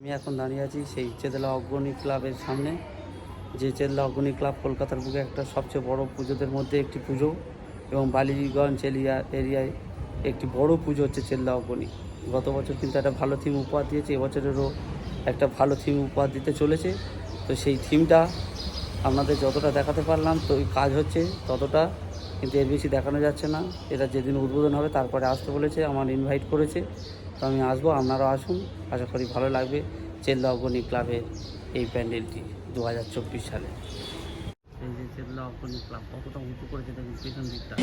আমি এখন দাঁড়িয়ে আছি সেই চেতলা অগ্রণী ক্লাবের সামনে। যে চেতলা অগ্রণী ক্লাব কলকাতার বুকে একটা সবচেয়ে বড় পুজোদের মধ্যে একটি পুজো, এবং বালিগঞ্জ এরিয়ায় একটি বড় পুজো হচ্ছে চেতলা অগ্রণী। গত বছর কিন্তু একটা ভালো থিম উপহার দিয়েছে, এবছরেরও একটা ভালো থিম উপহার দিতে চলেছে। তো সেই থিমটা আপনাদের যতটা দেখাতে পারলাম, তো ওই কাজ হচ্ছে ততটা, কিন্তু এর বেশি দেখানো যাচ্ছে না। এটা যেদিন উদ্বোধন হবে তারপরে আসতে বলেছে, আমার ইনভাইট করেছে, তো আমি আসবো, আপনারাও আসুন, আশা করি ভালো লাগবে চেতলা অগ্রণী ক্লাবের এই প্যান্ডেলটি 2024 সালে। এই যে চেতলা অগ্রণী ক্লাব কতটা উঁচু করেছে দেখুন পেছন দিকটা।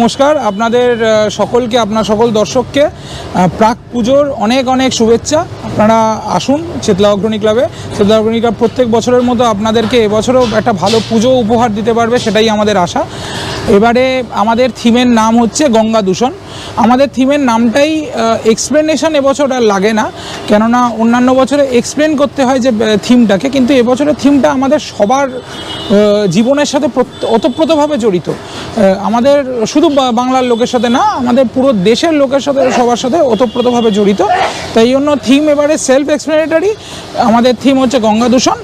নমস্কার, আপনাদের সকলকে, আপনার সকল দর্শককে প্রাক পুজোর অনেক অনেক শুভেচ্ছা। আপনারা আসুন চেতলা অগ্রণী ক্লাবে। চেতলা অগ্রণী ক্লাব প্রত্যেক বছরের মতো আপনাদেরকে এবছরও একটা ভালো পুজো উপহার দিতে পারবে, সেটাই আমাদের আশা। এবারে আমাদের থিমের নাম হচ্ছে গঙ্গা দূষণ। আমাদের থিমের নামটাই এক্সপ্লেনেশন এবছর আর লাগে না, কেননা অন্যান্য বছরে এক্সপ্লেন করতে হয় যে থিমটাকে, কিন্তু এবছরের থিমটা আমাদের সবার জীবনের সাথে ওতপ্রোতভাবে জড়িত। আমাদের শুধু বাংলার লোকের সাথে না, আমাদের পুরো দেশের লোকের সাথে, সবার সাথে ওতপ্রোতভাবে জড়িত। তাই জন্য থিম এবারে সেলফ এক্সপ্লেনেটরি। আমাদের থিম হচ্ছে গঙ্গা দূষণ।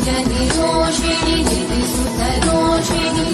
जनिरोषिणि जितिसुतरोषिणि